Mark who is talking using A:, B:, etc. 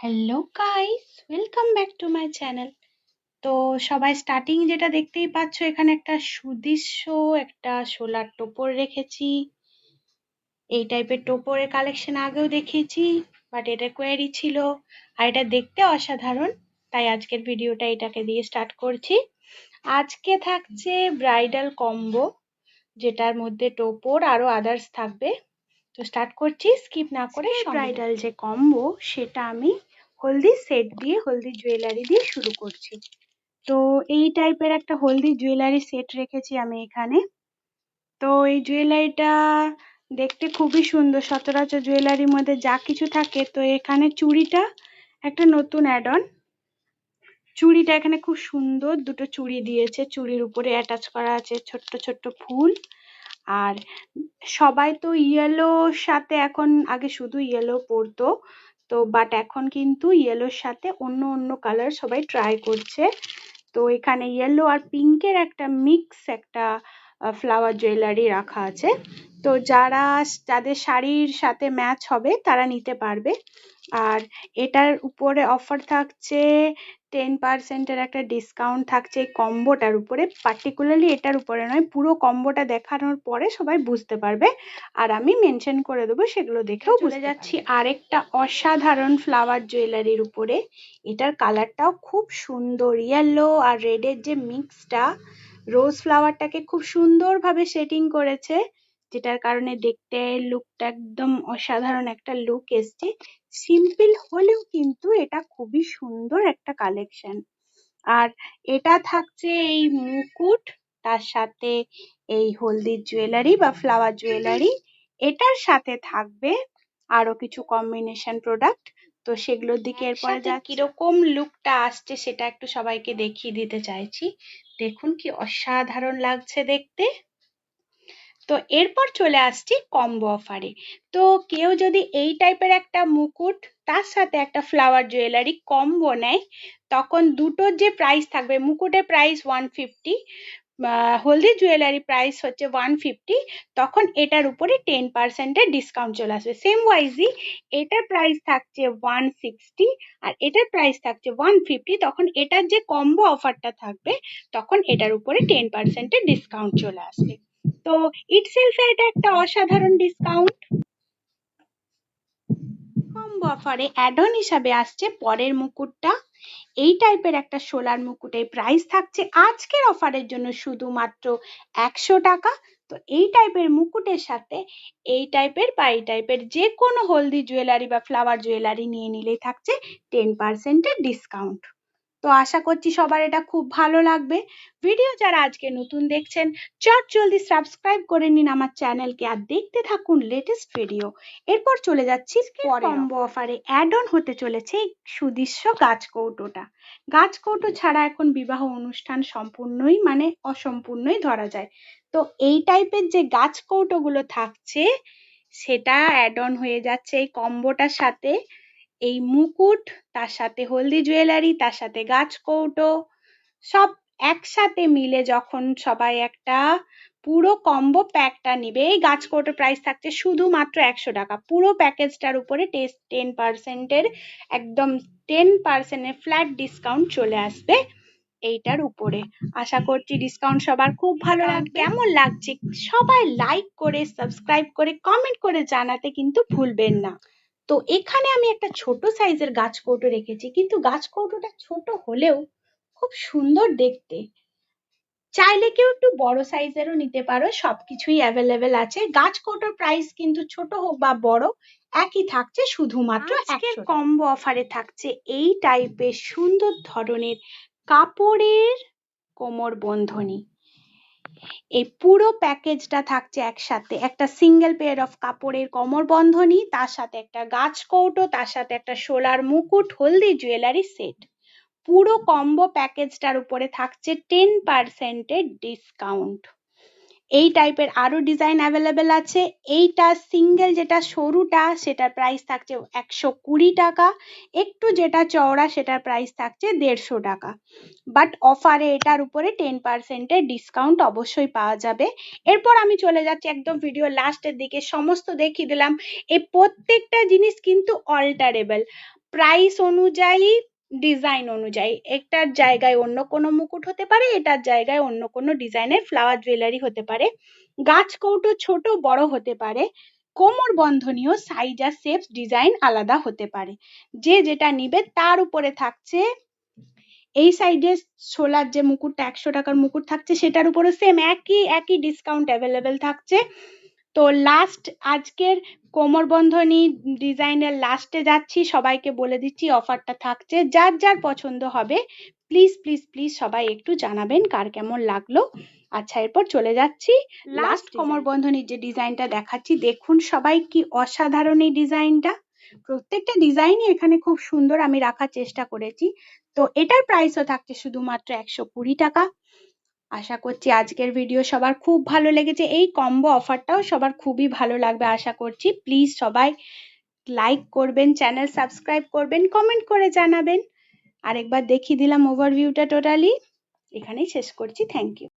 A: Hello guys, welcome back to my channel. তো সবাই starting যেটা দেখতেই পাচ্ছ, এখানে একটা সুদৃশ্য একটা সোলার টোপর রেখেছি। এই টাইপের টোপরের কালেকশন আগেও দেখিয়েছি, বাট এটা কোয়ারি ছিল আর এটা দেখতে অসাধারণ, তাই আজকের ভিডিওটা এটাকে দিয়ে স্টার্ট করছি। আজকে থাকছে ব্রাইডাল কম্বো, যেটার মধ্যে টোপর আরো আদার্স থাকবে। তো স্টার্ট করছি স্কিপ না করে। ব্রাইডাল যে কম্বো সেটা আমি হলদি সেট দিয়ে, হলদি জুয়েলারি দিয়ে শুরু করছি। তো এই টাইপের একটা হলদি জুয়েলারি সেট রেখেছি আমি এখানে। তো এই জুয়েলারিটা দেখতে খুবই সুন্দর, সচরাচর জুয়েলারির মধ্যে যা কিছু থাকে, তো এখানে চুড়িটা একটা নতুন অ্যাড অন। চুড়িটা এখানে খুব সুন্দর, দুটো চুড়ি দিয়েছে, চুড়ির উপরে অ্যাটাচ করা আছে ছোট্ট ছোট্ট ফুল। আর সবাই তো ইয়েলোর সাথে, এখন আগে শুধু ইয়েলো পরতো, তো বাট এখন কিন্তু ইয়েলোর সাথে অন্য অন্য কালার সবাই ট্রাই করছে। তো এখানে ইয়েলো আর পিঙ্কের একটা মিক্স একটা ফ্লাওয়ার জুয়েলারি রাখা আছে। তো যাদের শাড়ির সাথে ম্যাচ হবে তারা নিতে পারবে। আর এটার উপরে অফার থাকছে 10% একটা ডিসকাউন্ট থাকছে এই কম্বোটার উপরে। পার্টিকুলারলি এটার উপরে নয়, পুরো কম্বোটা দেখানোর পরে সবাই বুঝতে পারবে, আর আমি মেনশন করে দেবো, সেগুলো দেখেও চলে যাচ্ছি আরেকটা অসাধারণ ফ্লাওয়ার জুয়েলারির উপরে। এটার কালারটাও খুব সুন্দর, ইয়েলো আর রেডের যে মিক্সটা, রোজ ফ্লাওয়ারটাকে খুব সুন্দরভাবে সেটিং করেছে, যেটার কারণে দেখতে লুকটা একদম অসাধারণ একটা লুক এসছে। সিম্পল হলেও কিন্তু এটা খুবই সুন্দর একটা কালেকশন। আর এটা থাকছে এই মুকুট, তার সাথে এই হলদির জুয়েলারি বা ফ্লাওয়ার জুয়েলারি, এটার সাথে থাকবে আরো কিছু কম্বিনেশন প্রোডাক্ট। তো সেগুলোর দিকে এরপরে যা কিরকম লুকটা আসছে সেটা একটু সবাইকে দেখিয়ে দিতে চাইছি। দেখুন কি অসাধারণ লাগছে দেখতে। তো এরপর চলে আসছি কম্বো অফারে। তো কেউ যদি এই টাইপের একটা মুকুট তার সাথে একটা ফ্লাওয়ার জুয়েলারি কম্বো নেয়, তখন দুটোর যে প্রাইস থাকবে, মুকুটের প্রাইস 150, হলদি জুয়েলারি প্রাইস হচ্ছে 150, তখন এটার উপরে 10% ডিসকাউন্ট চলে আসবে। সেম ওয়াইজই এটার প্রাইস থাকছে 160 আর এটার প্রাইস থাকছে 150, তখন এটার যে কম্বো অফারটা থাকবে তখন এটার উপরে 10% ডিসকাউন্ট চলে আসবে। তো ইটসেলফে এটা একটা অসাধারণ ডিসকাউন্ট। কম্বো অফারে অ্যাড অন হিসাবে আসছে পরের মুকুটটা। এই টাইপের একটা সোলার মুকুটের প্রাইস থাকছে আজকের অফারের জন্য শুধুমাত্র 100 টাকা। তো এই টাইপের মুকুটের সাথে এই টাইপের যে কোনো হলদি জুয়েলারি বা ফ্লাওয়ার জুয়েলারি নিয়ে নিলেই থাকছে 10% ডিসকাউন্ট। তো আশা করছি সবার এটা খুব ভালো লাগবে। ভিডিও যারা আজকে নতুন দেখছেন, জলদি সাবস্ক্রাইব করে নিন আমার চ্যানেলকে আর দেখতে থাকুন লেটেস্ট ভিডিও। এরপর চলে যাচ্ছি কম্বো অফারে অ্যাড অন হতে চলেছে সুদৃশ্য গাছকৌটোটা। গাছকৌটো ছাড়া এখন বিবাহ অনুষ্ঠান সম্পূর্ণই মানে অসম্পূর্ণই ধরা যায়। তো এই টাইপের যে গাছকৌটোগুলো থাকছে সেটা অ্যাড অন হয়ে যাচ্ছে এই কম্বোটার সাথে। এই মুকুট, তার সাথে হলদি জুয়েলারি, তার সাথে গাছকৌটো, সব একসাথে মিলে যখন সবাই একটা পুরো কম্বো প্যাকটা নিবে, এই গাছকৌটোর প্রাইস থাকছে শুধুমাত্র 100 টাকা। পুরো প্যাকেজটার উপরে 10%-এর একদম 10%-এর ফ্ল্যাট ডিসকাউন্ট চলে আসবে এইটার উপরে। আশা করছি ডিসকাউন্ট সবার খুব ভালো লাগবে। কেমন লাগছে সবাই লাইক করে, সাবস্ক্রাইব করে, কমেন্ট করে জানাতে কিন্তু ভুলবেন না। তো এখানে আমি একটা ছোট সাইজের গাছকৌটো রেখেছি, কিন্তু গাছকৌটোটা ছোট হলেও খুব সুন্দর দেখতে। চাইলে কেউ একটু বড় সাইজেরও নিতে পারো, সবকিছুই অ্যাভেলেবেল আছে। গাছকৌটোর প্রাইস কিন্তু ছোট হোক বা বড় একই থাকছে, শুধুমাত্র আজকের কম্বো অফারে থাকছে এই টাইপের সুন্দর ধরনের কাপড়ের কোমর বন্ধনী। এই পুরো প্যাকেজটা থাকছে একসাথে, একটা সিঙ্গেল পেয়ার অফ কাপড়ের কোমর বন্ধনী, তার সাথে একটা গাছকৌটো, তার সাথে একটা সোলার মুকুট, হলদি জুয়েলারি সেট। পুরো কম্বো প্যাকেজটার উপরে থাকছে 10%-এর ডিসকাউন্ট। এই টাইপের আরো ডিজাইন অ্যাভেলেবেল আছে। এইটা সিঙ্গেল যেটা সরুটা সেটার প্রাইস থাকছে 120 টাকা, একটু যেটা চওড়া সেটার প্রাইস থাকছে 150 টাকা। বাট অফারে এটার উপরে 10%-এর ডিসকাউন্ট অবশ্যই পাওয়া যাবে। এরপর আমি চলে যাচ্ছি একদম ভিডিও লাস্টের দিকে, সমস্ত দেখিয়ে দিলাম। এই প্রত্যেকটা জিনিস কিন্তু অল্টারেবল, প্রাইস অনুযায়ী, ডিজাইন অনুযায়ী, একটার জায়গায় অন্য কোনো মুকুট হতে পারে, এটার জায়গায় অন্য কোনো ডিজাইনের ফ্লাওয়ার জুয়েলারি হতে পারে, গাছ কৌটো ছোট বড় হতে পারে, কোমর বন্ধনীয় সাইজ আর শেপ ডিজাইন আলাদা হতে পারে। যে যেটা নিবে তার উপরে থাকছে এই সাইডে ছোলার যে মুকুটটা 100 টাকার মুকুট থাকছে সেটার উপরে সেম একই ডিসকাউন্ট অ্যাভেলেবেল থাকছে। তো লাস্ট আজকের কোমর বন্ধনী ডিজাইনের লাস্টে যাচ্ছি, সবাইকে বলে দিচ্ছি অফারটা থাকছে, যার যার পছন্দ হবে প্লিজ প্লিজ প্লিজ সবাই একটু জানাবেন কার কেমন লাগলো। আচ্ছা, এরপর চলে যাচ্ছি লাস্ট কোমর বন্ধনীর যে ডিজাইনটা দেখাচ্ছি। দেখুন সবাই কি অসাধারণ এই ডিজাইনটা, প্রত্যেকটা ডিজাইনই এখানে খুব সুন্দর আমি রাখার চেষ্টা করেছি। তো এটার প্রাইসও থাকছে শুধুমাত্র 120 টাকা। আশা করছি আজকের ভিডিও সবার খুব ভালো লেগেছে, এই কম্বো অফারটাও সবার খুবই ভালো লাগবে আশা করছি। প্লিজ সবাই লাইক করবেন, চ্যানেল সাবস্ক্রাইব করবেন, কমেন্ট করে জানাবেন। আরেকবার দেখিয়ে দিলাম ওভারভিউটা টোটালি, এখানেই শেষ করছি। Thank you.